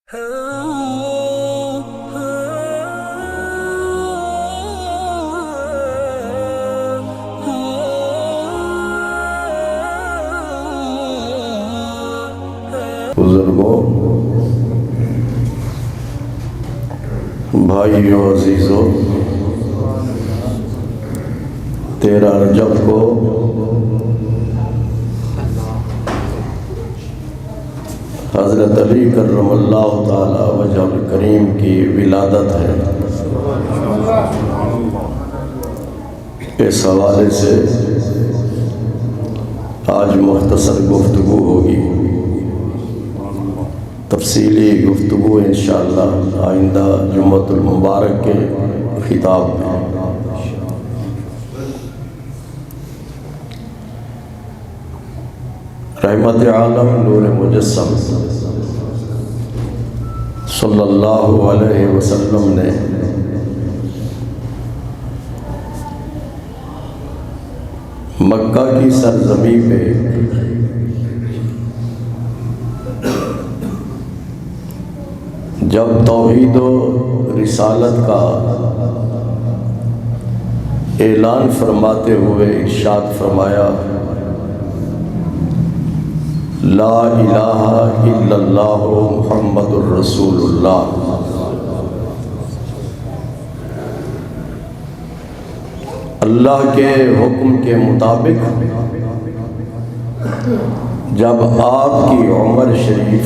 بزرگوں، بھائیو عزیزو، 13 رجب کو حضرت علی کرم اللہ تعالی وجہ الکریم کی ولادت ہے۔ اس حوالے سے آج مختصر گفتگو ہوگی، تفصیلی گفتگو انشاءاللہ آئندہ جمعۃ المبارک کے خطاب میں۔ رحمت عالم نور مجسم صلی اللہ علیہ وسلم نے مکہ کی سرزمین پہ جب توحید و رسالت کا اعلان فرماتے ہوئے ارشاد فرمایا، لا الہ الا اللہ محمد الرسول اللہ۔ اللہ کے حکم کے مطابق جب آپ کی عمر شریف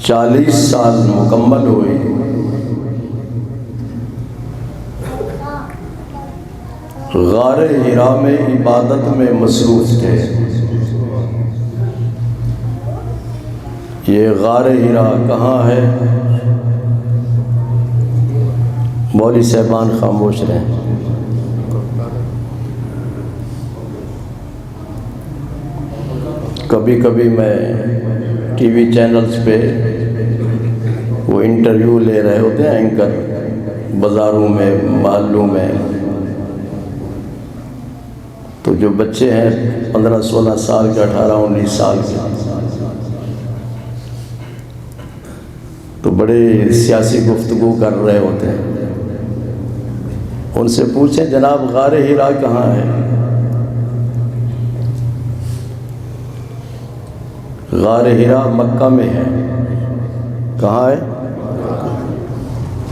40 سال مکمل ہوئی، غار حرا میں عبادت میں مصروف تھے۔ یہ غار حرا کہاں ہے؟ مولوی صاحبان خاموش رہیں۔ کبھی کبھی میں ٹی وی چینلز پہ وہ انٹرویو لے رہے ہوتے ہیں اینکر، بازاروں میں، محلوں میں، تو جو بچے ہیں 15-16 سال کے، 18-19 سال کے، تو بڑے سیاسی گفتگو کر رہے ہوتے ہیں۔ ان سے پوچھیں جناب غار حرا کہاں ہے؟ غار حرا مکہ میں ہے۔ کہاں ہے؟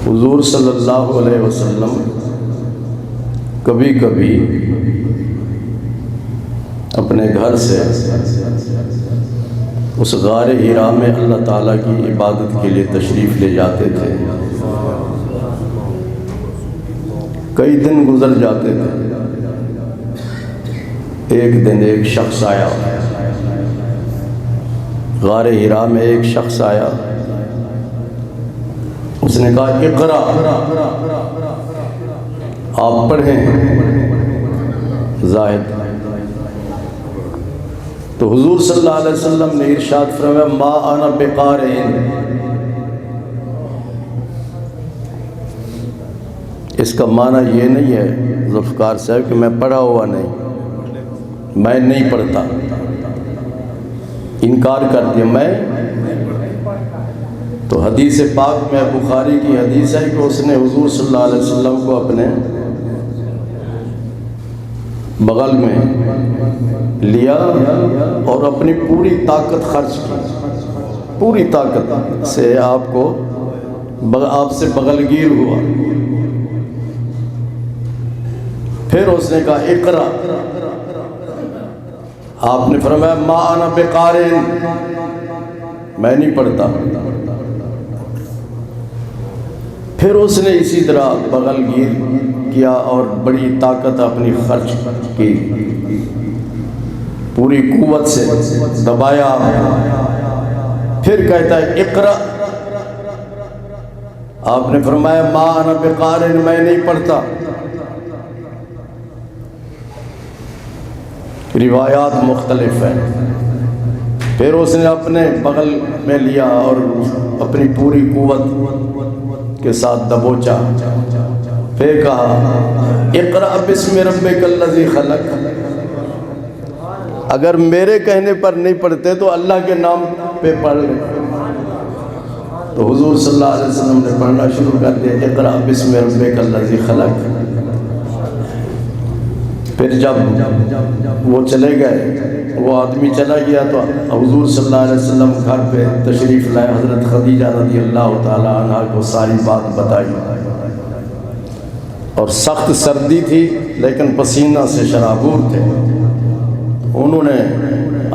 حضور صلی اللہ علیہ وسلم کبھی کبھی اپنے گھر سے اس غار حرا میں اللہ تعالیٰ کی عبادت کے لیے تشریف لے جاتے تھے۔ کئی دن گزر جاتے تھے۔ ایک دن ایک شخص آیا، غار حرا میں ایک شخص آیا، اس نے کہا اقرا، آپ پڑھیں زاہد۔ تو حضور صلی اللہ علیہ وسلم نے ارشاد فرمایا، ما انا بقارئ، اس کا معنی یہ نہیں ہے ذوالفقار صاحب کہ میں پڑھا ہوا نہیں، میں نہیں پڑھتا، انکار کر دیا میں۔ تو حدیث پاک میں بخاری کی حدیث ہے کہ اس نے حضور صلی اللہ علیہ وسلم کو اپنے بغل میں لیا اور اپنی پوری طاقت خرچ کی، پوری طاقت سے آپ سے بغل گیر ہوا۔ پھر اس نے کہا اقرا، آپ نے فرمایا ما انا بقارئ، میں نہیں پڑھتا۔ پھر اس نے اسی طرح بغل گیر کیا اور بڑی طاقت اپنی خرچ کی، پوری قوت سے دبایا۔ پھر کہتا ہے اقرا، آپ نے فرمایا ما انا بقارئ، میں نہیں پڑھتا۔ روایات مختلف ہیں۔ پھر اس نے اپنے بغل میں لیا اور اپنی پوری قوت کے ساتھ دبوچا، پھر کہا اقرأ بسم ربک الذی خلق، اگر میرے کہنے پر نہیں پڑھتے تو اللہ کے نام پہ پڑھ لیں۔ تو حضور صلی اللہ علیہ وسلم نے پڑھنا شروع کر دیا، اقرأ بسم ربک الذی خلق۔ پھر جب وہ چلے گئے، وہ آدمی چلا گیا، تو حضور صلی اللہ علیہ وسلم گھر پہ تشریف لائے، حضرت خدیجہ رضی اللہ تعالی عنہ کو ساری بات بتائی، اور سخت سردی تھی لیکن پسینہ سے شرابور تھے۔ انہوں نے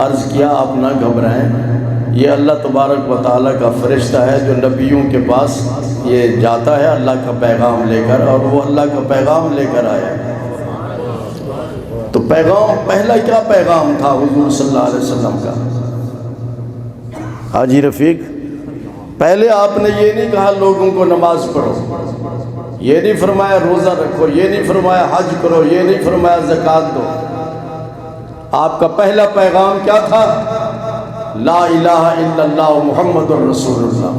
عرض کیا آپ نہ گھبرائیں، یہ اللہ تبارک و تعالیٰ کا فرشتہ ہے جو نبیوں کے پاس یہ جاتا ہے اللہ کا پیغام لے کر، اور وہ اللہ کا پیغام لے کر آیا۔ تو پیغام پہلا کیا پیغام تھا حضور صلی اللہ علیہ وسلم کا؟ حاجی رفیق، پہلے آپ نے یہ نہیں کہا لوگوں کو نماز پڑھو، یہ نہیں فرمایا روزہ رکھو، یہ نہیں فرمایا حج کرو، یہ نہیں فرمایا زکوٰۃ دو۔ آپ کا پہلا پیغام کیا تھا؟ لا الہ الا اللہ محمد الرسول اللہ،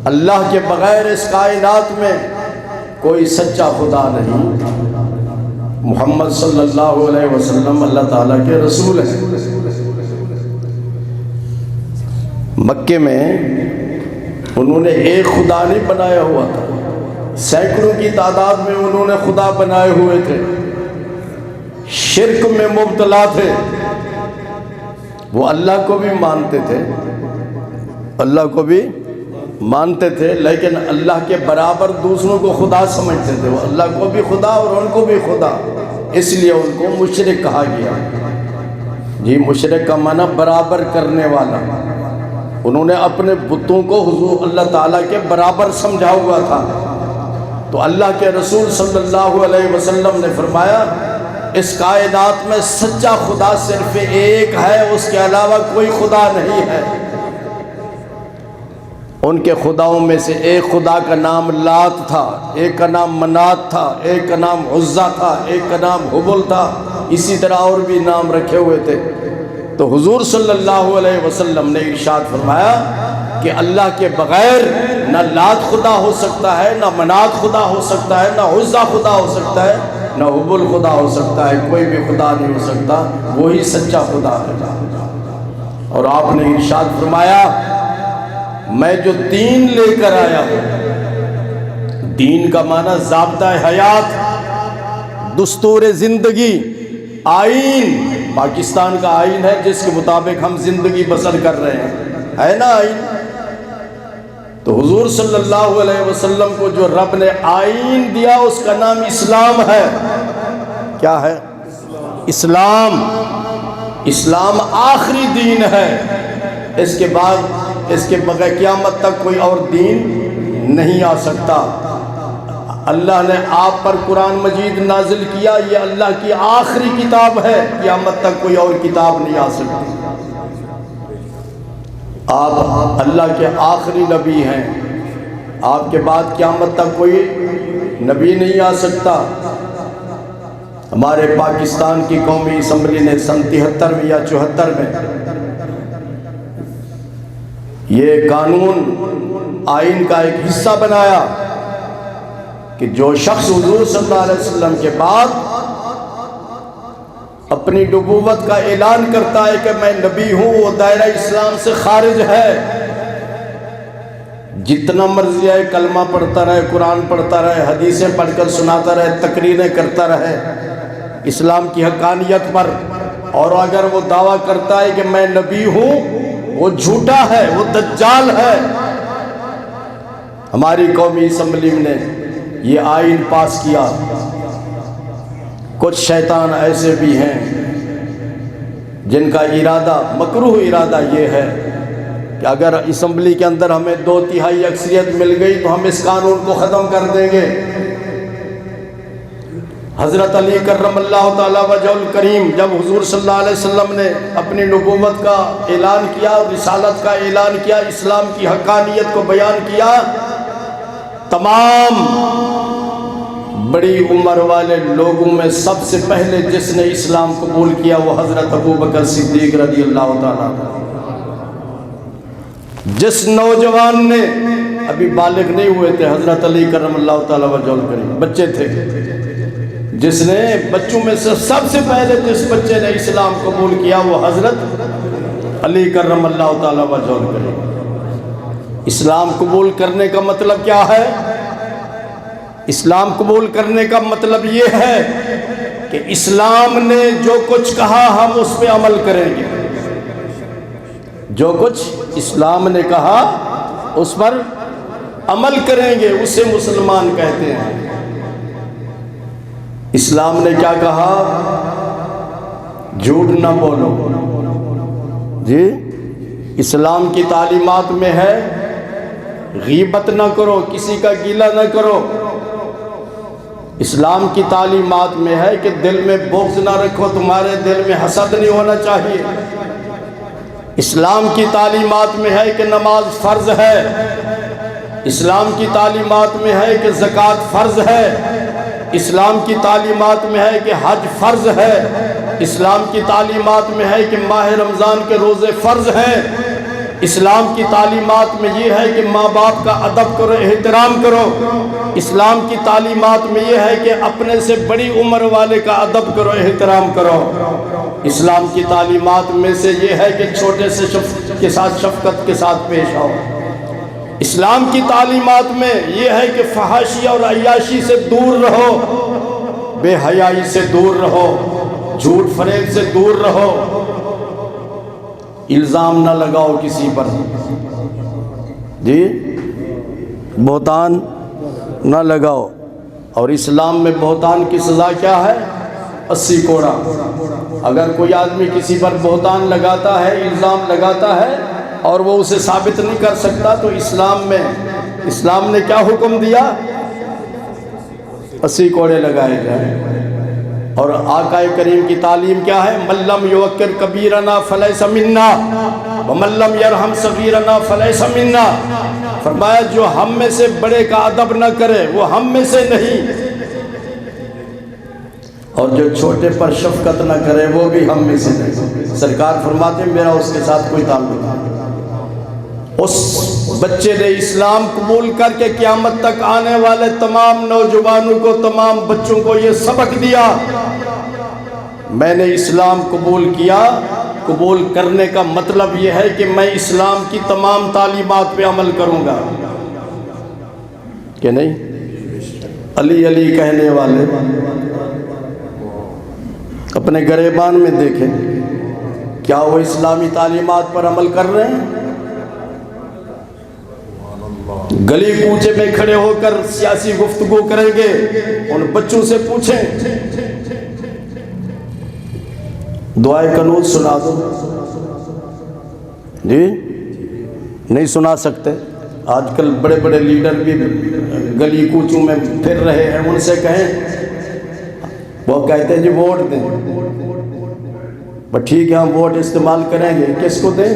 اللہ کے بغیر اس کائنات میں کوئی سچا خدا نہیں، محمد صلی اللہ علیہ وسلم اللہ تعالیٰ کے رسول ہیں۔ مکے میں انہوں نے ایک خدا نہیں بنایا ہوا تھا، سینکڑوں کی تعداد میں انہوں نے خدا بنائے ہوئے تھے، شرک میں مبتلا تھے۔ وہ اللہ کو بھی مانتے تھے، اللہ کو بھی مانتے تھے، لیکن اللہ کے برابر دوسروں کو خدا سمجھتے تھے۔ وہ اللہ کو بھی خدا اور ان کو بھی خدا، اس لیے ان کو مشرک کہا گیا۔ جی مشرک کا معنی برابر کرنے والا۔ انہوں نے اپنے بتوں کو حضور اللہ تعالیٰ کے برابر سمجھا ہوا تھا۔ تو اللہ کے رسول صلی اللہ علیہ وسلم نے فرمایا اس کائنات میں سچا خدا صرف ایک ہے، اس کے علاوہ کوئی خدا نہیں ہے۔ ان کے خداؤں میں سے ایک خدا کا نام لات تھا، ایک کا نام منات تھا، ایک کا نام عزا تھا، ایک کا نام حبل تھا، اسی طرح اور بھی نام رکھے ہوئے تھے۔ تو حضور صلی اللہ علیہ وسلم نے ارشاد فرمایا کہ اللہ کے بغیر نہ لات خدا ہو سکتا ہے، نہ منات خدا ہو سکتا ہے، نہ عزا خدا ہو سکتا ہے، نہ حبل خدا ہو سکتا ہے، کوئی بھی خدا نہیں ہو سکتا، وہی سچا خدا ہے۔ اور آپ نے ارشاد فرمایا میں جو دین لے کر آیا ہوں، دین کا معنی ضابطہ حیات، دستور زندگی، آئین۔ پاکستان کا آئین ہے جس کے مطابق ہم زندگی بسر کر رہے ہیں، ہے نا آئین؟ تو حضور صلی اللہ علیہ وسلم کو جو رب نے آئین دیا اس کا نام اسلام ہے۔ کیا ہے؟ اسلام۔ اسلام آخری دین ہے، اس کے بعد اس کے بغیر قیامت تک کوئی اور دین نہیں آ سکتا۔ اللہ نے آپ پر قرآن مجید نازل کیا، یہ اللہ کی آخری کتاب ہے، قیامت تک کوئی اور کتاب نہیں آ سکتی۔ آپ اللہ کے آخری نبی ہیں، آپ کے بعد قیامت تک کوئی نبی نہیں آ سکتا۔ ہمارے پاکستان کی قومی اسمبلی نے سن 73 میں یا 74 میں یہ قانون آئین کا ایک حصہ بنایا کہ جو شخص حضور صلی اللہ علیہ وسلم کے بعد اپنی نبوت کا اعلان کرتا ہے کہ میں نبی ہوں، وہ دائرہ اسلام سے خارج ہے۔ جتنا مرضی ہے کلمہ پڑھتا رہے، قرآن پڑھتا رہے، حدیثیں پڑھ کر سناتا رہے، تقریریں کرتا رہے اسلام کی حقانیت پر، اور اگر وہ دعویٰ کرتا ہے کہ میں نبی ہوں، وہ جھوٹا ہے، وہ دجال ہے۔ ہماری قومی اسمبلی نے یہ آئین پاس کیا۔ کچھ شیطان ایسے بھی ہیں جن کا ارادہ، مکروہ ارادہ یہ ہے کہ اگر اسمبلی کے اندر ہمیں 2/3 اکثریت مل گئی تو ہم اس قانون کو ختم کر دیں گے۔ حضرت علی کرم اللہ تعالیٰ وجہ الکریم جب حضور صلی اللہ علیہ وسلم نے اپنی نبوت کا اعلان کیا اور رسالت کا اعلان کیا، اسلام کی حقانیت کو بیان کیا، تمام بڑی عمر والے لوگوں میں سب سے پہلے جس نے اسلام قبول کیا وہ حضرت ابوبکر صدیق رضی اللہ تعالیٰ۔ جس نوجوان نے ابھی بالغ نہیں ہوئے تھے، حضرت علی کرم اللہ تعالیٰ وجہ الکریم بچے تھے، جس نے بچوں میں سے سب سے پہلے جس بچے نے اسلام قبول کیا وہ حضرت علی کرم اللہ تعالیٰ وجہ کریم۔ اسلام قبول کرنے کا مطلب کیا ہے؟ اسلام قبول کرنے کا مطلب یہ ہے کہ اسلام نے جو کچھ کہا ہم اس پہ عمل کریں گے۔ جو کچھ اسلام نے کہا اس پر عمل کریں گے، اسے مسلمان کہتے ہیں۔ اسلام نے کیا کہا؟ جھوٹ نہ بولو۔ جی، اسلام کی تعلیمات میں ہے غیبت نہ کرو، کسی کا گیلہ نہ کرو۔ اسلام کی تعلیمات میں ہے کہ دل میں بغض نہ رکھو، تمہارے دل میں حسد نہیں ہونا چاہیے۔ اسلام کی تعلیمات میں ہے کہ نماز فرض ہے۔ اسلام کی تعلیمات میں ہے کہ زکوٰۃ فرض ہے۔ اسلام کی تعلیمات میں ہے کہ حج فرض ہے۔ اسلام کی تعلیمات میں ہے کہ ماہ رمضان کے روزے فرض ہیں۔ اسلام کی تعلیمات میں یہ ہے کہ ماں باپ کا ادب کرو، احترام کرو۔ اسلام کی تعلیمات میں یہ ہے کہ اپنے سے بڑی عمر والے کا ادب کرو، احترام کرو۔ اسلام کی تعلیمات میں سے یہ ہے کہ چھوٹے سے کے ساتھ شفقت کے ساتھ پیش آؤ۔ اسلام کی تعلیمات میں یہ ہے کہ فحاشی اور عیاشی سے دور رہو، بے حیائی سے دور رہو، جھوٹ فریب سے دور رہو، الزام نہ لگاؤ کسی پر، جی بہتان نہ لگاؤ۔ اور اسلام میں بہتان کی سزا کیا ہے؟ 80 کوڑا۔ اگر کوئی آدمی کسی پر بہتان لگاتا ہے، الزام لگاتا ہے اور وہ اسے ثابت نہیں کر سکتا تو اسلام نے کیا حکم دیا؟ 80 کوڑے لگائے جائیں۔ اور آقا کریم کی تعلیم کیا ہے؟ من لم یوقر کبیرنا فلیس منا ومن لم یرحم صغیرنا فلیس منا۔ فرمایا جو ہم میں سے بڑے کا ادب نہ کرے وہ ہم میں سے نہیں، اور جو چھوٹے پر شفقت نہ کرے وہ بھی ہم میں سے نہیں۔ سرکار فرماتے ہیں میرا اس کے ساتھ کوئی تعلق نہیں۔ اس بچے نے اسلام قبول کر کے قیامت تک آنے والے تمام نوجوانوں کو، تمام بچوں کو یہ سبق دیا، میں نے اسلام قبول کیا۔ قبول کرنے کا مطلب یہ ہے کہ میں اسلام کی تمام تعلیمات پہ عمل کروں گا کہ نہیں؟ علی علی کہنے والے اپنے گریبان میں دیکھیں، کیا وہ اسلامی تعلیمات پر عمل کر رہے ہیں؟ گلی کوچے میں کھڑے ہو کر سیاسی گفتگو کریں گے، ان بچوں سے پوچھیں دعائے قنوت سنا دو، جی نہیں سنا سکتے۔ آج کل بڑے بڑے لیڈر بھی گلی کوچوں میں پھر رہے ہیں، ان سے کہیں، وہ کہتے ہیں جی ووٹ دیں، بس ٹھیک ہے ہم ووٹ استعمال کریں گے، کس کو دیں؟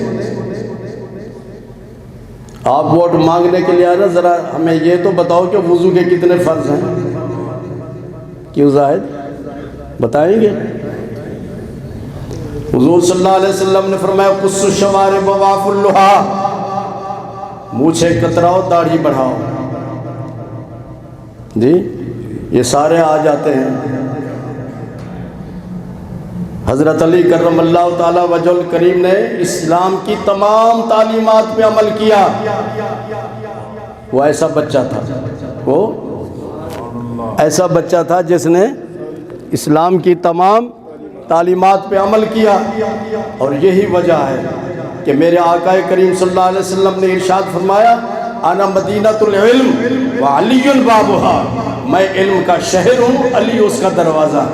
آپ ووٹ مانگنے کے لیے آ رہے، ذرا ہمیں یہ تو بتاؤ کہ وضو کے کتنے فرض ہیں؟ کیوں زاہد بتائیں گے؟ حضور صلی اللہ علیہ وسلم نے فرمایا قص الشوارب وواف اللحیٰ، مونچھیں کتراؤ داڑھی بڑھاؤ۔ جی یہ سارے آ جاتے ہیں۔ حضرت علی کرم اللہ تعالیٰ وجہ الکریم نے اسلام کی تمام تعلیمات پہ عمل کیا۔ وہ ایسا بچہ تھا، وہ ایسا بچہ تھا جس نے اسلام کی تمام تعلیمات پہ عمل کیا۔ اور یہی وجہ ہے کہ میرے آقا کریم صلی اللہ علیہ وسلم نے ارشاد فرمایا انا مدینۃ العلم وعلی بابها، میں علم کا شہر ہوں، علی اس کا دروازہ۔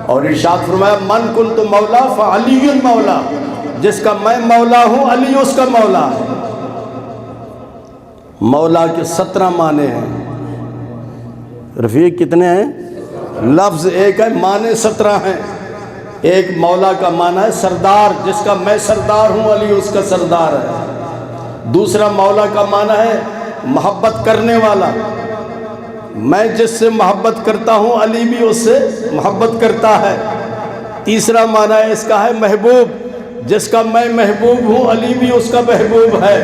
اور ارشاد فرمایا من کنت مولا فعلی مولا، جس کا میں مولا ہوں علی اس کا مولا ہے۔ مولا کے 17 معنی ہیں رفیق، کتنے ہیں؟ لفظ ایک ہے، معنی 17 ہیں۔ ایک مولا کا معنی ہے سردار، جس کا میں سردار ہوں علی اس کا سردار ہے۔ دوسرا مولا کا معنی ہے محبت کرنے والا، میں جس سے محبت کرتا ہوں علی بھی اس سے محبت کرتا ہے۔ تیسرا معنی اس کا ہے محبوب، جس کا میں محبوب ہوں علی بھی اس کا محبوب ہے۔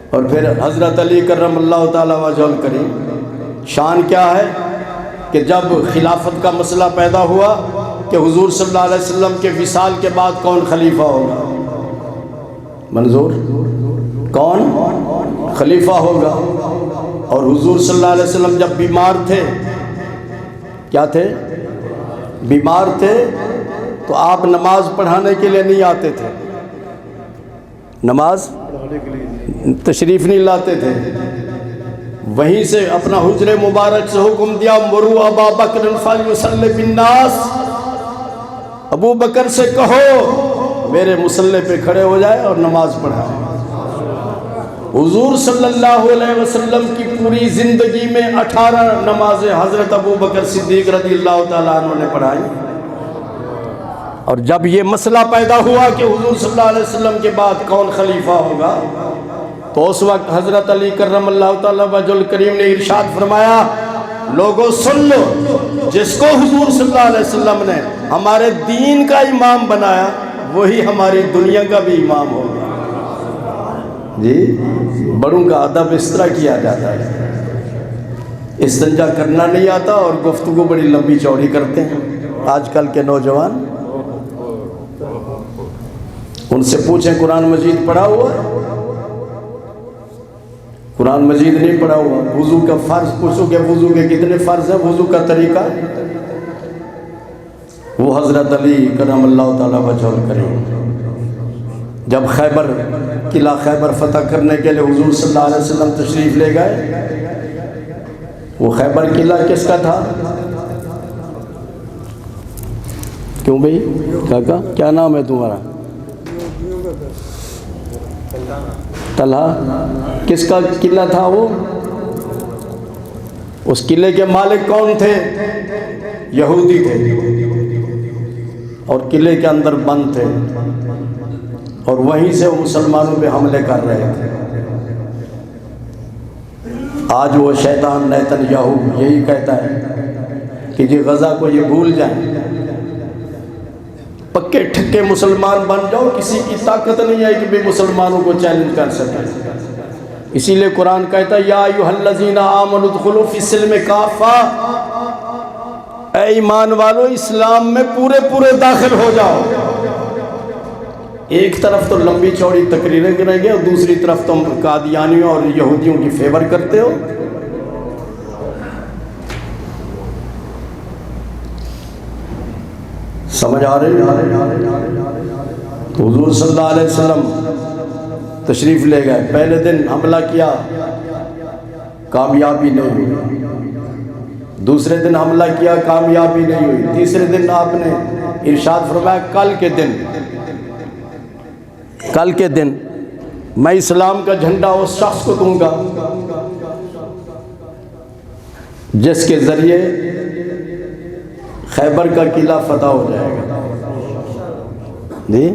اور پھر حضرت علی کرم اللہ تعالیٰ وجہ الکریم شان کیا ہے؟ کہ جب خلافت کا مسئلہ پیدا ہوا کہ حضور صلی اللہ علیہ وسلم کے وصال کے بعد کون خلیفہ ہوگا، منظور کون خلیفہ ہوگا، اور حضور صلی اللہ علیہ وسلم جب بیمار تھے، کیا تھے، بیمار تھے، تو آپ نماز پڑھانے کے لیے نہیں آتے تھے، نماز تشریف نہیں لاتے تھے، وہیں سے اپنا حجرے مبارک سے حکم دیا، مروا ابا بکر فلیصلی بالناس، ابو بکر سے کہو میرے مصلی پہ کھڑے ہو جائے اور نماز پڑھائے۔ حضور صلی اللہ علیہ وسلم کی پوری زندگی میں 18 نمازیں حضرت ابو بکر صدیق رضی اللہ تعالیٰ عنہ نے پڑھائی، اور جب یہ مسئلہ پیدا ہوا کہ حضور صلی اللہ علیہ وسلم کے بعد کون خلیفہ ہوگا، تو اس وقت حضرت علی کرم اللہ تعالیٰ وجہ الکریم نے ارشاد فرمایا، لوگوں سن لو، جس کو حضور صلی اللہ علیہ وسلم نے ہمارے دین کا امام بنایا وہی ہماری دنیا کا بھی امام ہوگا۔ جی بڑوں کا ادب اس طرح کیا جاتا ہے، استنجا کرنا نہیں آتا اور گفتگو بڑی لمبی چوڑی کرتے ہیں آج کل کے نوجوان۔ ان سے پوچھیں قرآن مجید پڑھا ہوا ہے؟ قرآن مجید نہیں پڑھا ہوا۔ وضو کا فرض پوچھو کہ وضو کے کتنے فرض ہیں، وضو کا طریقہ، وہ حضرت علی کرم اللہ تعالیٰ وجہ الکریم جب قلعہ خیبر فتح کرنے کے لیے حضور صلی اللہ علیہ وسلم تشریف لے گئے، وہ خیبر قلعہ کس کا تھا؟ کیوں بھئی کاکا کیا نام ہے تمہارا؟ طلحہ۔ کس کا قلعہ تھا وہ؟ اس قلعے کے مالک کون تھے؟ یہودی تھے، اور قلعے کے اندر بند تھے، اور وہیں سے وہ مسلمانوں پہ حملے کر رہے تھے۔ آج وہ شیطان نیتن یاہو یہی کہتا ہے کہ جی غزہ کو یہ بھول جائیں، پکے ٹھکے مسلمان بن جاؤ، کسی کی طاقت نہیں ہے کہ بھی مسلمانوں کو چیلنج کر سکے۔ اسی لیے قرآن کہتا ہے یا ایھا الذین آمنوا ادخلوا فی السلم کافہ، اے ایمان والو اسلام میں پورے پورے داخل ہو جاؤ۔ ایک طرف تو لمبی چوڑی تقریریں کریں گے اور دوسری طرف تم قادیانیوں اور یہودیوں کی فیور کرتے ہو۔ سمجھ آ رہی ہے؟ تو حضور صلی اللہ علیہ وسلم تشریف لے گئے، پہلے دن حملہ کیا، کامیابی نہیں ہوئی، دوسرے دن حملہ کیا، کامیابی نہیں ہوئی، تیسرے دن آپ نے ارشاد فرمایا کل کے دن میں اسلام کا جھنڈا اس شخص کو دوں گا جس کے ذریعے خیبر کا قلعہ فتح ہو جائے گا۔ جی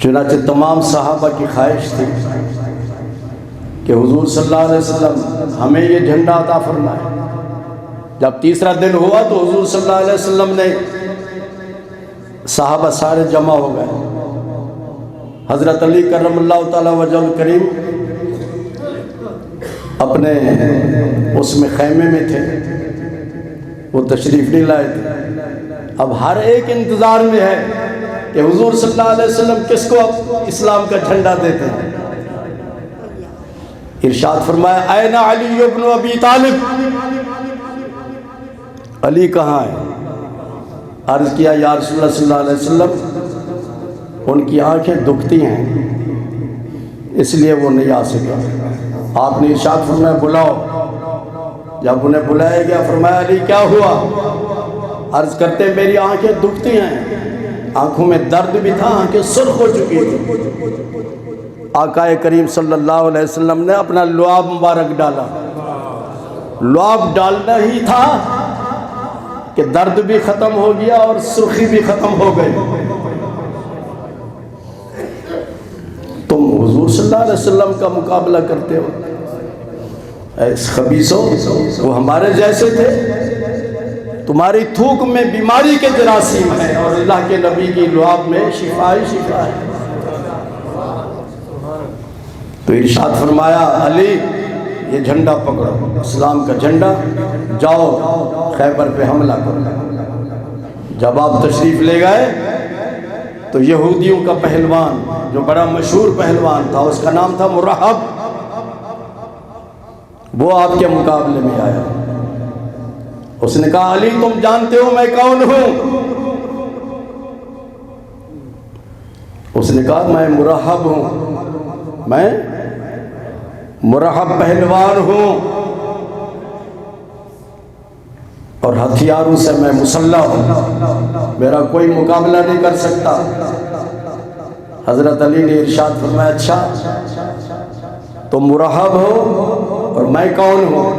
چنانچہ تمام صحابہ کی خواہش تھی کہ حضور صلی اللہ علیہ وسلم ہمیں یہ جھنڈا عطا فرمائے۔ جب تیسرا دن ہوا تو حضور صلی اللہ علیہ وسلم نے، صحابہ سارے جمع ہو گئے، حضرت علی کرم اللہ تعالیٰ وجہ الکریم اپنے اس میں خیمے میں تھے، وہ تشریف نہیں لائے تھے۔ اب ہر ایک انتظار میں ہے کہ حضور صلی اللہ علیہ وسلم کس کو اسلام کا جھنڈا دیتے ہیں۔ ارشاد فرمایا این علی ابن ابی طالب، علی کہاں ہے؟ عرض کیا یا رسول اللہ صلی اللہ علیہ وسلم ان کی آنکھیں دکھتی ہیں اس لیے وہ نہیں آ سکے۔ آپ نے ارشاد فرمایا بلاؤ۔ جب انہیں بلایا گیا فرمایا علی کیا ہوا؟ عرض کرتے میری آنکھیں دکھتی ہیں، آنکھوں میں درد بھی تھا، آنکھیں سرخ ہو چکی تھی۔ آقا کریم صلی اللہ علیہ وسلم نے اپنا لعاب مبارک ڈالا، لعاب ڈالنا ہی تھا کہ درد بھی ختم ہو گیا اور سرخی بھی ختم ہو گئی۔ تم حضور صلی اللہ علیہ وسلم کا مقابلہ کرتے ہو؟ ایس خبیثو، وہ ہمارے جیسے تھے، تمہاری تھوک میں بیماری کے جراثیم ہیں اور اللہ کے نبی کی لعاب میں شفا ہی شفا ہے۔ تو ارشاد فرمایا علی یہ جھنڈا پکڑو، اسلام کا جھنڈا، جاؤ خیبر پہ حملہ کرو۔ جب آپ تشریف لے گئے تو یہودیوں کا پہلوان جو بڑا مشہور پہلوان تھا، اس کا نام تھا مرحب، وہ آپ کے مقابلے میں آیا۔ اس نے کہا علی تم جانتے ہو میں کون ہوں؟ اس نے کہا میں مرحب ہوں، میں مرحب پہلوان ہوں اور ہتھیاروں سے میں مسلح ہوں، میرا کوئی مقابلہ نہیں کر سکتا۔ حضرت علی نے ارشاد فرمایا اچھا تم مرحب ہو اور میں کون ہوں؟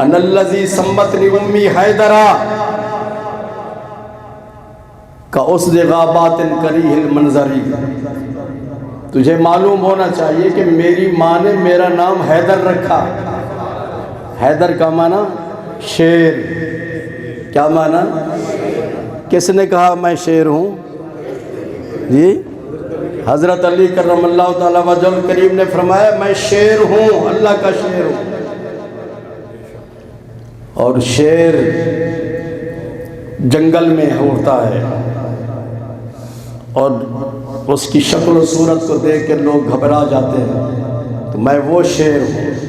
انا الذی سمتنی امی حیدرا کاصد غابات کریہ المنظری۔ تجھے معلوم ہونا چاہیے کہ میری ماں نے میرا نام حیدر رکھا۔ حیدر کا معنی شیر، کیا معنی؟ کس نے کہا میں شیر ہوں؟ جی حضرت علی کرم اللہ تعالیٰ وجہ کریم نے فرمایا میں شیر ہوں، اللہ کا شیر ہوں۔ اور شیر جنگل میں ہوتا ہے اور اس کی شکل و صورت کو دیکھ کے لوگ گھبرا جاتے ہیں، تو میں وہ شیر ہوں۔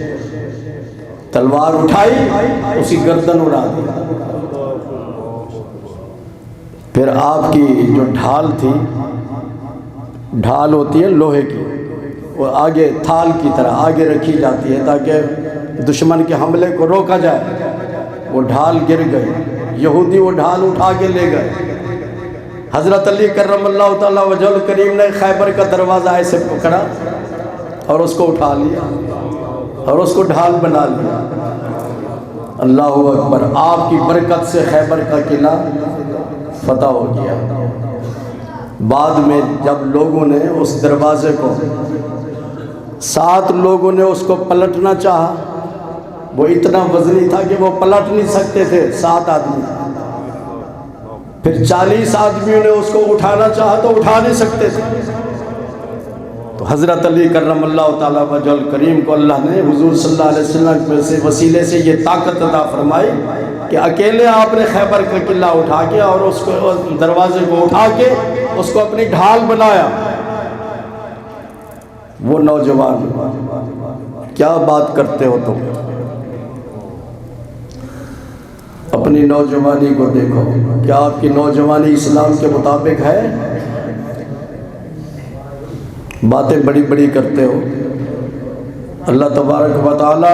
تلوار اٹھائی، اس کی گردن اڑا دی۔ پھر آپ کی جو ڈھال تھی، ڈھال ہوتی ہے لوہے کی، وہ آگے تھال کی طرح آگے رکھی جاتی ہے تاکہ دشمن کے حملے کو روکا جائے۔ وہ ڈھال گر گئی، یہودی وہ ڈھال اٹھا کے لے گئے۔ حضرت علی کرم اللہ تعالیٰ وجہ کریم نے خیبر کا دروازہ ایسے پکڑا اور اس کو اٹھا لیا اور اس کو ڈھال بنا لیا۔ اللہ اکبر، آپ کی برکت سے خیبر کا قلعہ فتح ہو گیا۔ بعد میں جب لوگوں نے اس دروازے کو 7 لوگوں نے اس کو پلٹنا چاہا، وہ اتنا وزنی تھا کہ وہ پلٹ نہیں سکتے تھے 7 آدمی۔ پھر 40 آدمیوں نے اس کو اٹھانا چاہا تو اٹھا نہیں سکتے تھے۔ تو حضرت علی کرم اللہ تعالیٰ وجہ کریم کو اللہ نے حضور صلی اللہ علیہ وسلم کے وسیلے سے یہ طاقت عطا فرمائی کہ اکیلے آپ نے خیبر کا قلعہ اٹھا کے اور اس کو دروازے کو اٹھا کے اس کو اپنی ڈھال بنایا۔ وہ نوجوان، کیا بات کرتے ہو تم؟ اپنی نوجوانی کو دیکھو، کیا آپ کی نوجوانی اسلام کے مطابق ہے؟ باتیں بڑی بڑی کرتے ہو۔ اللہ تبارک و تعالی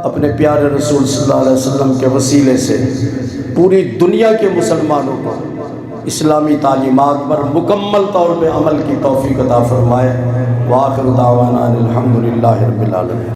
اپنے پیارے رسول صلی اللہ علیہ وسلم کے وسیلے سے پوری دنیا کے مسلمانوں کو اسلامی تعلیمات پر مکمل طور پہ عمل کی توفیق عطا فرمائے۔ وآخر دعوانا الحمدللہ رب العالمین۔